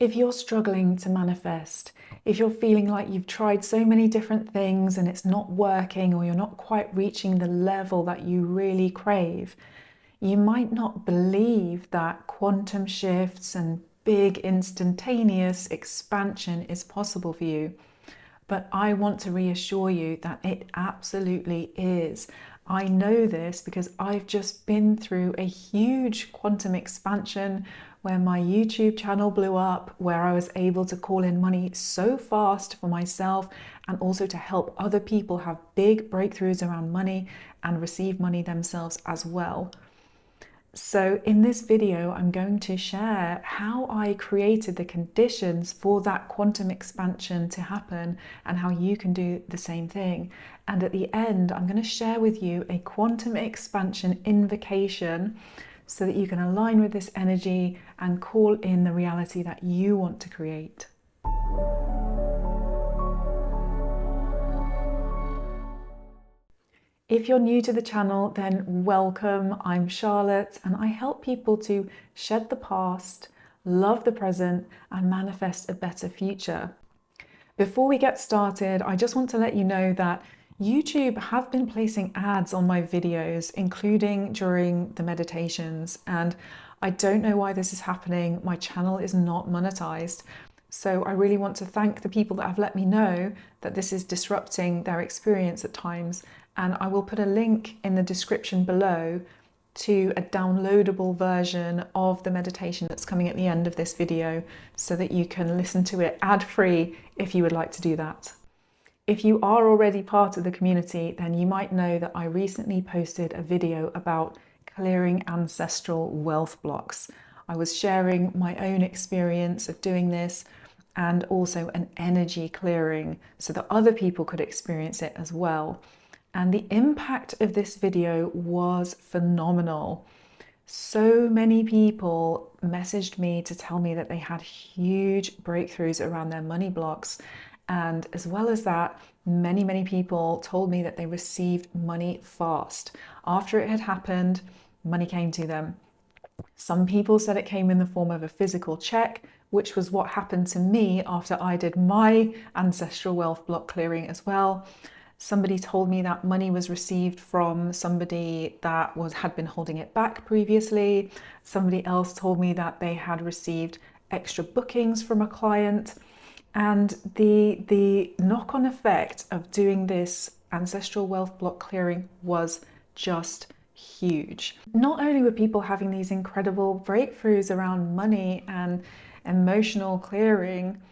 If you're struggling to manifest, if you're feeling like you've tried so many different things and it's not working, or you're not quite reaching the level that you really crave, you might not believe that quantum shifts and big instantaneous expansion is possible for you. But I want to reassure you that it absolutely is. I know this because I've just been through a huge quantum expansion where my YouTube channel blew up, where I was able to call in money so fast for myself and also to help other people have big breakthroughs around money and receive money themselves as well. So in this video, I'm going to share how I created the conditions for that quantum expansion to happen and how you can do the same thing. And at the end, I'm going to share with you a quantum expansion invocation so that you can align with this energy and call in the reality that you want to create. If you're new to the channel, then welcome. I'm Charlotte and I help people to shed the past, love the present, and manifest a better future. Before we get started, I just want to let you know that YouTube have been placing ads on my videos, including during the meditations, and I don't know why this is happening. My channel is not monetized. So I really want to thank the people that have let me know that this is disrupting their experience at times. And I will put a link in the description below to a downloadable version of the meditation that's coming at the end of this video so that you can listen to it ad-free if you would like to do that. If you are already part of the community, then you might know that I recently posted a video about clearing ancestral wealth blocks. I was sharing my own experience of doing this and also an energy clearing so that other people could experience it as well. And the impact of this video was phenomenal. So many people messaged me to tell me that they had huge breakthroughs around their money blocks. And as well as that, many people told me that they received money fast. After it had happened, money came to them. Some people said it came in the form of a physical check, which was what happened to me after I did my ancestral wealth block clearing as well. Somebody told me that money was received from somebody that had been holding it back previously. Somebody else told me that they had received extra bookings from a client. And the knock-on effect of doing this ancestral wealth block clearing was just huge. Not only were people having these incredible breakthroughs around money and emotional clearing,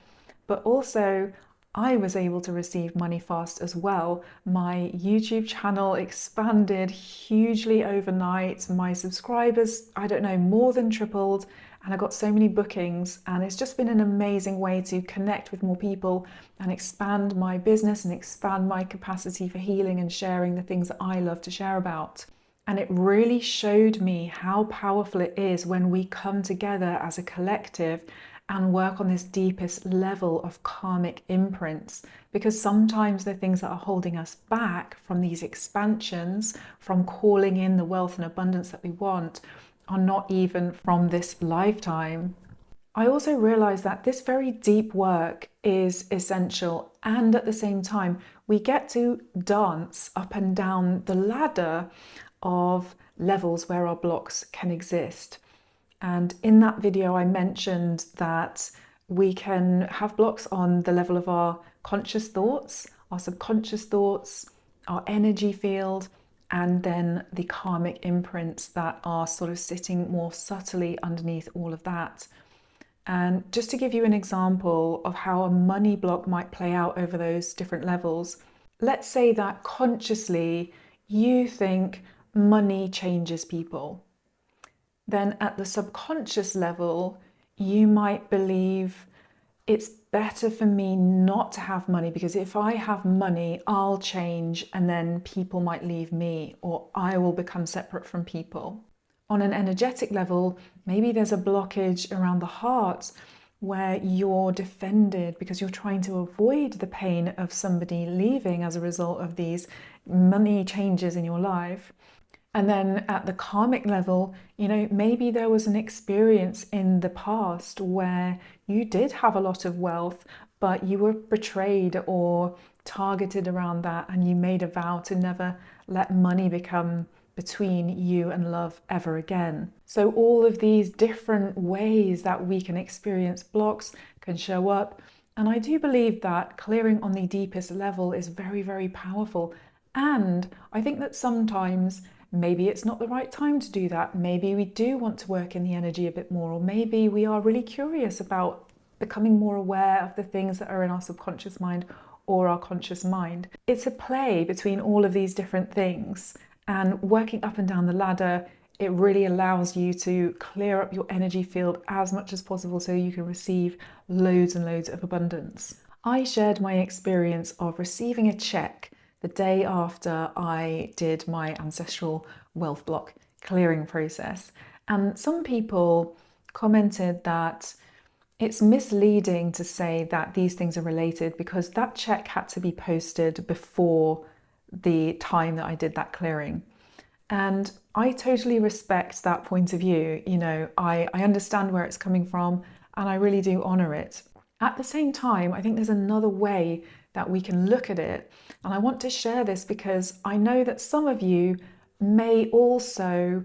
but also I was able to receive money fast as well. My YouTube channel expanded hugely overnight. My subscribers, I don't know, more than tripled, and I got so many bookings, and it's just been an amazing way to connect with more people and expand my business and expand my capacity for healing and sharing the things that I love to share about. And it really showed me how powerful it is when we come together as a collective and work on this deepest level of karmic imprints, because sometimes the things that are holding us back from these expansions, from calling in the wealth and abundance that we want, are not even from this lifetime. I also realized that this very deep work is essential, and at the same time we get to dance up and down the ladder of levels where our blocks can exist. And in that video, I mentioned that we can have blocks on the level of our conscious thoughts, our subconscious thoughts, our energy field, and then the karmic imprints that are sort of sitting more subtly underneath all of that. And just to give you an example of how a money block might play out over those different levels, let's say that consciously you think money changes people. Then at the subconscious level, you might believe it's better for me not to have money, because if I have money, I'll change and then people might leave me, or I will become separate from people. On an energetic level, maybe there's a blockage around the heart where you're defended because you're trying to avoid the pain of somebody leaving as a result of these money changes in your life. And then at the karmic level, maybe there was an experience in the past where you did have a lot of wealth, but you were betrayed or targeted around that, and you made a vow to never let money become between you and love ever again. So all of these different ways that we can experience blocks can show up. And I do believe that clearing on the deepest level is very, very powerful. And I think that sometimes maybe it's not the right time to do that. Maybe we do want to work in the energy a bit more, or maybe we are really curious about becoming more aware of the things that are in our subconscious mind or our conscious mind. It's a play between all of these different things, and working up and down the ladder, it really allows you to clear up your energy field as much as possible so you can receive loads and loads of abundance. I shared my experience of receiving a check the day after I did my ancestral wealth block clearing process. And some people commented that it's misleading to say that these things are related because that check had to be posted before the time that I did that clearing. And I totally respect that point of view. I understand where it's coming from and I really do honor it. At the same time, I think there's another way that we can look at it. And I want to share this because I know that some of you may also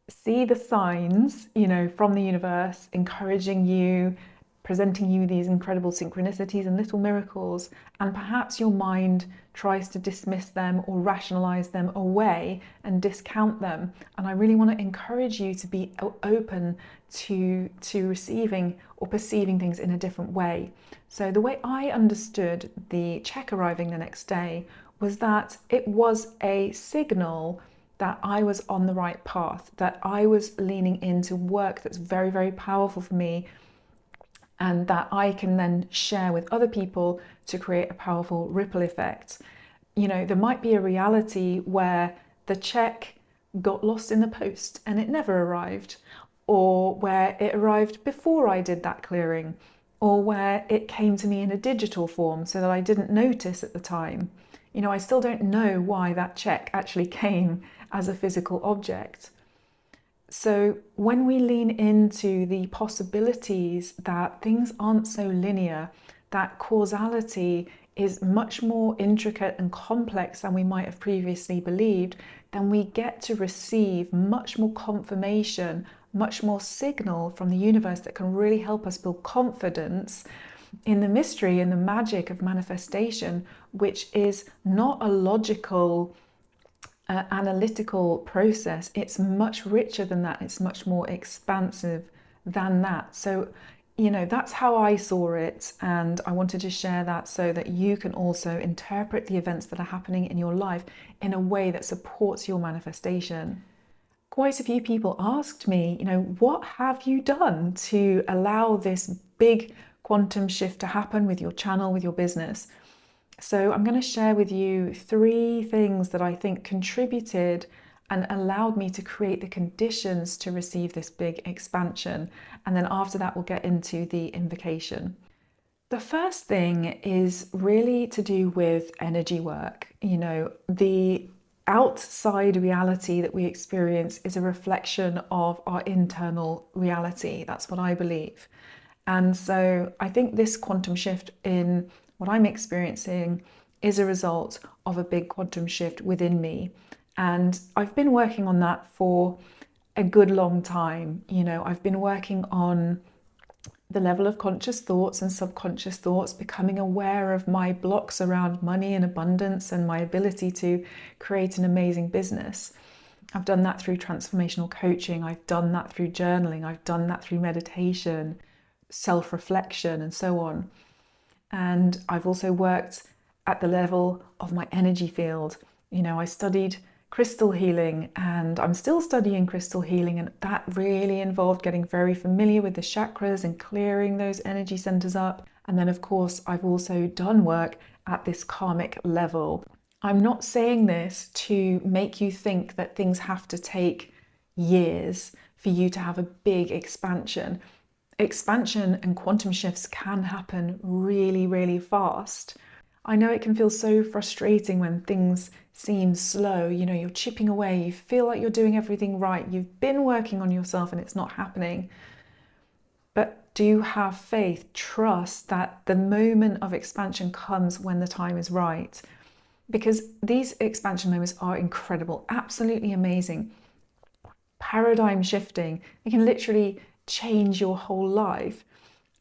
see the signs, from the universe encouraging you, presenting you these incredible synchronicities and little miracles, and perhaps your mind tries to dismiss them or rationalize them away and discount them. And I really want to encourage you to be open to receiving or perceiving things in a different way. So the way I understood the check arriving the next day was that it was a signal that I was on the right path, that I was leaning into work that's very, very powerful for me, and that I can then share with other people to create a powerful ripple effect. There might be a reality where the check got lost in the post and it never arrived, or where it arrived before I did that clearing, or where it came to me in a digital form so that I didn't notice at the time. I still don't know why that check actually came as a physical object. So when we lean into the possibilities that things aren't so linear, that causality is much more intricate and complex than we might have previously believed, then we get to receive much more confirmation, much more signal from the universe that can really help us build confidence in the mystery and the magic of manifestation, which is not a logical analytical process. It's much richer than that. It's much more expansive than that. So, that's how I saw it. And I wanted to share that so that you can also interpret the events that are happening in your life in a way that supports your manifestation. Quite a few people asked me, what have you done to allow this big quantum shift to happen with your channel, with your business? So I'm going to share with you 3 things that I think contributed and allowed me to create the conditions to receive this big expansion. And then after that, we'll get into the invocation. The first thing is really to do with energy work. The outside reality that we experience is a reflection of our internal reality. That's what I believe. And so I think this quantum shift in what I'm experiencing is a result of a big quantum shift within me. And I've been working on that for a good long time. I've been working on the level of conscious thoughts and subconscious thoughts, becoming aware of my blocks around money and abundance and my ability to create an amazing business. I've done that through transformational coaching. I've done that through journaling. I've done that through meditation, self-reflection, and so on. And I've also worked at the level of my energy field. I studied crystal healing and I'm still studying crystal healing, and that really involved getting very familiar with the chakras and clearing those energy centers up. And then of course I've also done work at this karmic level. I'm not saying this to make you think that things have to take years for you to have a big expansion. Expansion and quantum shifts can happen really, really fast. I know it can feel so frustrating when things seems slow, you're chipping away, you feel like you're doing everything right, you've been working on yourself and it's not happening. But do have faith, trust that the moment of expansion comes when the time is right. Because these expansion moments are incredible, absolutely amazing, paradigm shifting. They can literally change your whole life,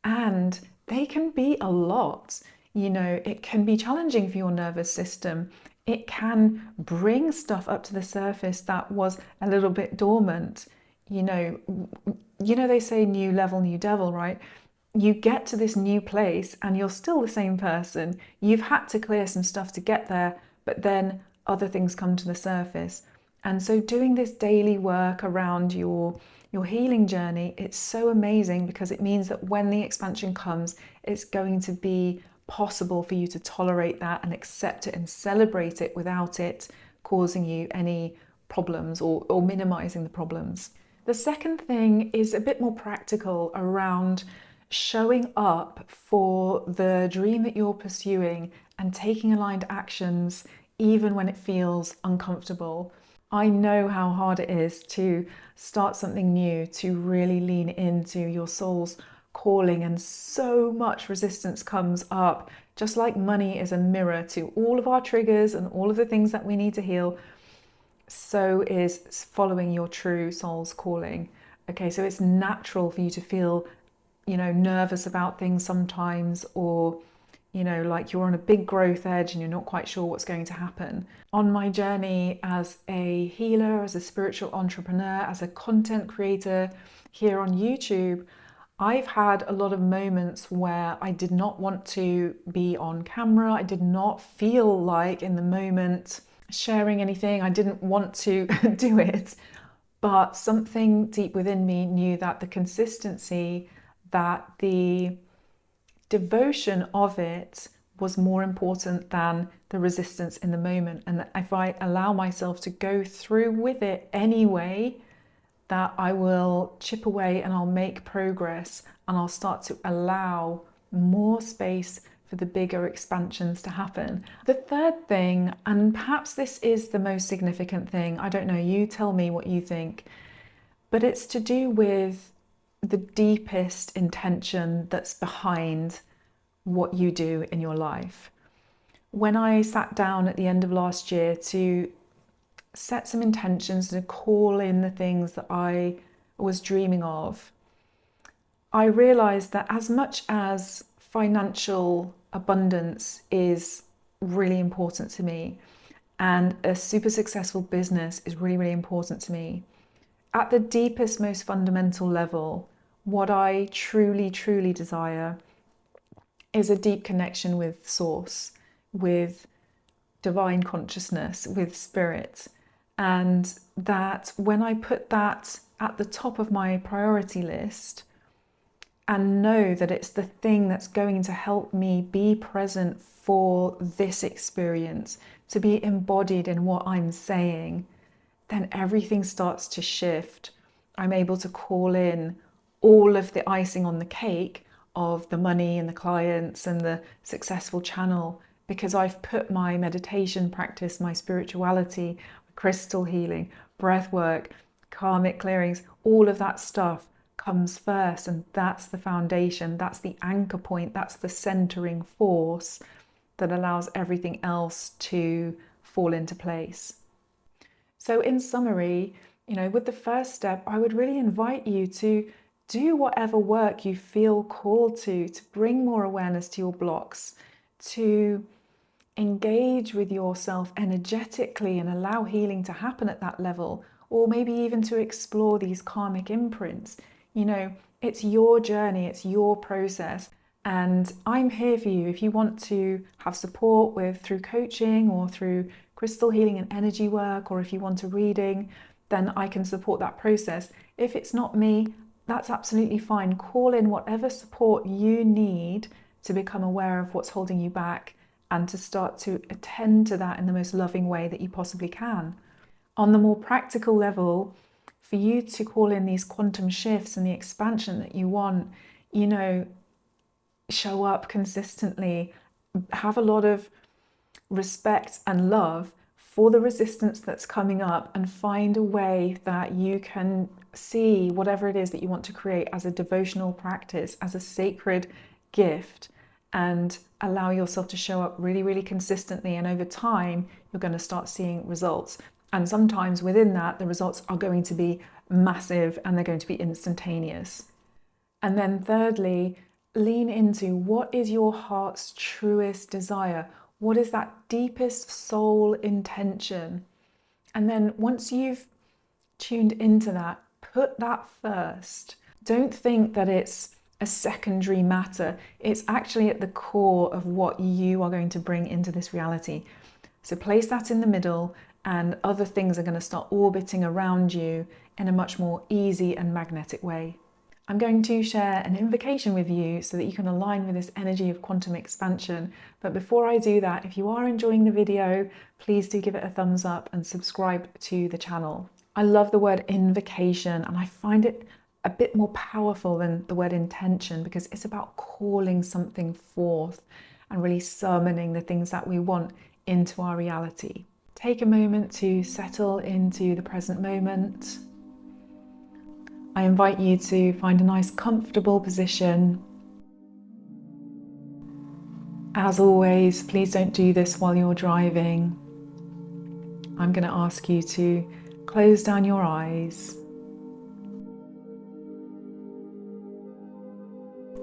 and they can be a lot. It can be challenging for your nervous system. It can bring stuff up to the surface that was a little bit dormant. They say new level, new devil, right? You get to this new place and you're still the same person. You've had to clear some stuff to get there, but then other things come to the surface. And so doing this daily work around your healing journey, it's so amazing, because it means that when the expansion comes, it's going to be possible for you to tolerate that and accept it and celebrate it without it causing you any problems or minimizing the problems. The second thing is a bit more practical around showing up for the dream that you're pursuing and taking aligned actions even when it feels uncomfortable. I know how hard it is to start something new, to really lean into your soul's calling, and so much resistance comes up. Just like money is a mirror to all of our triggers and all of the things that we need to heal, so is following your true soul's calling. Okay, so it's natural for you to feel, nervous about things sometimes, or, like you're on a big growth edge and you're not quite sure what's going to happen. On my journey as a healer, as a spiritual entrepreneur, as a content creator here on YouTube, I've had a lot of moments where I did not want to be on camera. I did not feel like in the moment sharing anything. I didn't want to do it, but something deep within me knew that the consistency, that the devotion of it was more important than the resistance in the moment. And that if I allow myself to go through with it anyway, that I will chip away and I'll make progress, and I'll start to allow more space for the bigger expansions to happen. The third thing, and perhaps this is the most significant thing, I don't know, you tell me what you think, but it's to do with the deepest intention that's behind what you do in your life. When I sat down at the end of last year to set some intentions, to call in the things that I was dreaming of, I realized that as much as financial abundance is really important to me, and a super successful business is really, really important to me, at the deepest, most fundamental level, what I truly, truly desire is a deep connection with Source, with divine consciousness, with spirit. And that when I put that at the top of my priority list, and know that it's the thing that's going to help me be present for this experience, to be embodied in what I'm saying, then everything starts to shift. I'm able to call in all of the icing on the cake of the money and the clients and the successful channel, because I've put my meditation practice, my spirituality, crystal healing, breath work, karmic clearings, all of that stuff comes first, and that's the foundation, that's the anchor point, that's the centering force that allows everything else to fall into place. So in summary, with the first step, I would really invite you to do whatever work you feel called to bring more awareness to your blocks, to engage with yourself energetically and allow healing to happen at that level, or maybe even to explore these karmic imprints. It's your journey, it's your process, and I'm here for you. If you want to have support through coaching or through crystal healing and energy work, or if you want a reading, then I can support that process. If it's not me, that's absolutely fine. Call in whatever support you need to become aware of what's holding you back and to start to attend to that in the most loving way that you possibly can. On the more practical level, for you to call in these quantum shifts and the expansion that you want, show up consistently, have a lot of respect and love for the resistance that's coming up and find a way that you can see whatever it is that you want to create as a devotional practice, as a sacred gift, and allow yourself to show up really, really consistently. And over time, you're going to start seeing results. And sometimes within that, the results are going to be massive and they're going to be instantaneous. And then thirdly, lean into what is your heart's truest desire? What is that deepest soul intention? And then once you've tuned into that, put that first. Don't think that it's a secondary matter. It's actually at the core of what you are going to bring into this reality. So place that in the middle, and other things are going to start orbiting around you in a much more easy and magnetic way. I'm going to share an invocation with you so that you can align with this energy of quantum expansion. But before I do that, if you are enjoying the video, please do give it a thumbs up and subscribe to the channel. I love the word invocation, and I find it a bit more powerful than the word intention, because it's about calling something forth and really summoning the things that we want into our reality. Take a moment to settle into the present moment. I invite you to find a nice comfortable position. As always, please don't do this while you're driving. I'm going to ask you to close down your eyes.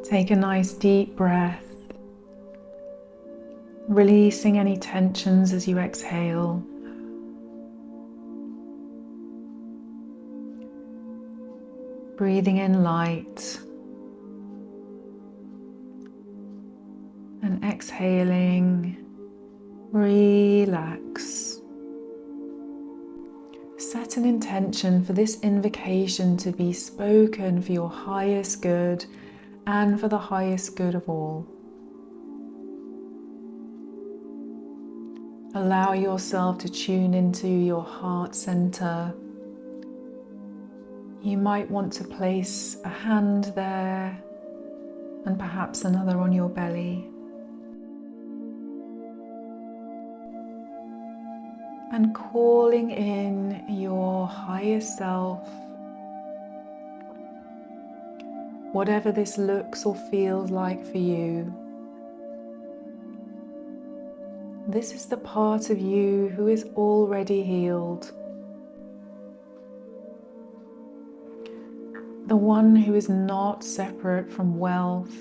Take a nice deep breath, releasing any tensions as you exhale. Breathing in light and exhaling, relax. Set an intention for this invocation to be spoken for your highest good and for the highest good of all. Allow yourself to tune into your heart center. You might want to place a hand there and perhaps another on your belly. And calling in your highest self, whatever this looks or feels like for you. This is the part of you who is already healed. The one who is not separate from wealth,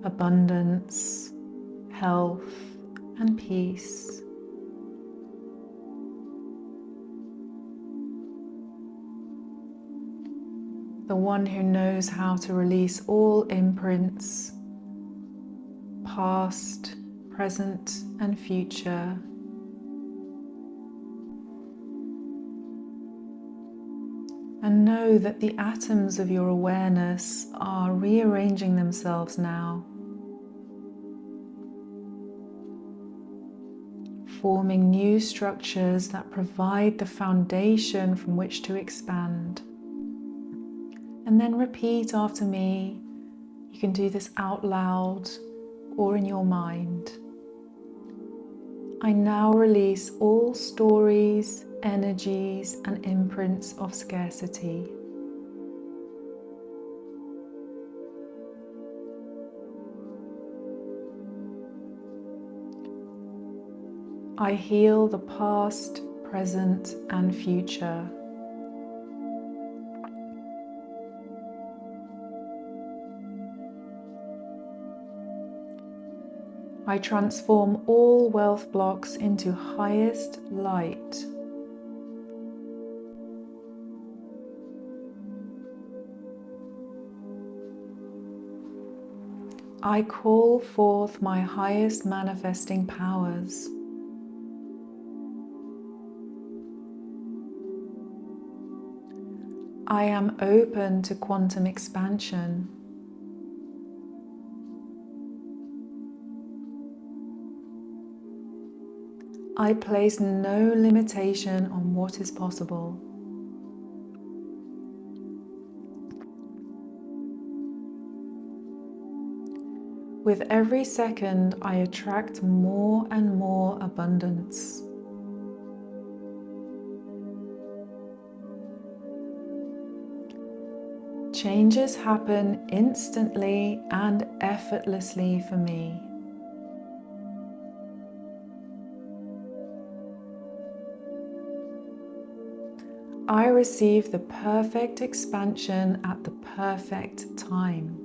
abundance, health, and peace. The one who knows how to release all imprints, past, present, and future. And know that the atoms of your awareness are rearranging themselves now, forming new structures that provide the foundation from which to expand. And then repeat after me. You can do this out loud or in your mind. I now release all stories, energies, and imprints of scarcity. I heal the past, present, and future. I transform all wealth blocks into highest light. I call forth my highest manifesting powers. I am open to quantum expansion. I place no limitation on what is possible. With every second, I attract more and more abundance. Changes happen instantly and effortlessly for me. I receive the perfect expansion at the perfect time.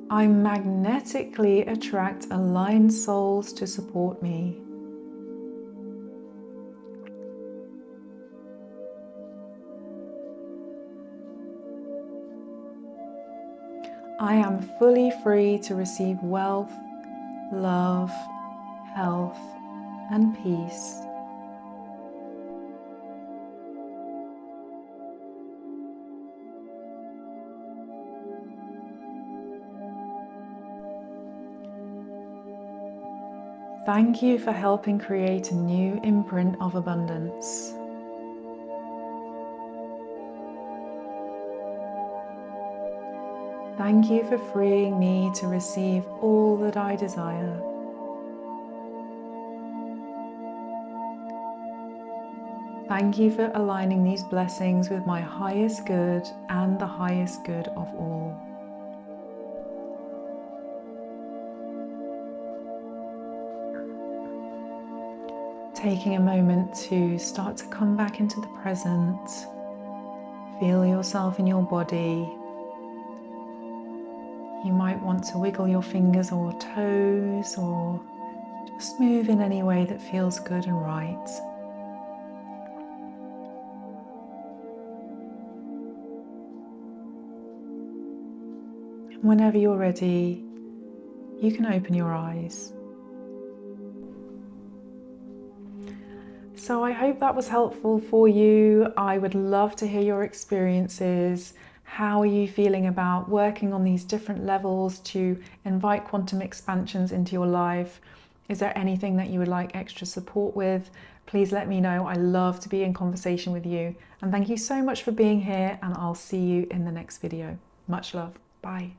I magnetically attract aligned souls to support me. I am fully free to receive wealth, love, health, and peace. Thank you for helping create a new imprint of abundance. Thank you for freeing me to receive all that I desire. Thank you for aligning these blessings with my highest good and the highest good of all. Taking a moment to start to come back into the present. Feel yourself in your body. You might want to wiggle your fingers or toes, or just move in any way that feels good and right. Whenever you're ready, you can open your eyes. So I hope that was helpful for you. I would love to hear your experiences. How are you feeling about working on these different levels to invite quantum expansions into your life? Is there anything that you would like extra support with? Please let me know. I love to be in conversation with you. And thank you so much for being here, and I'll see you in the next video. Much love. Bye.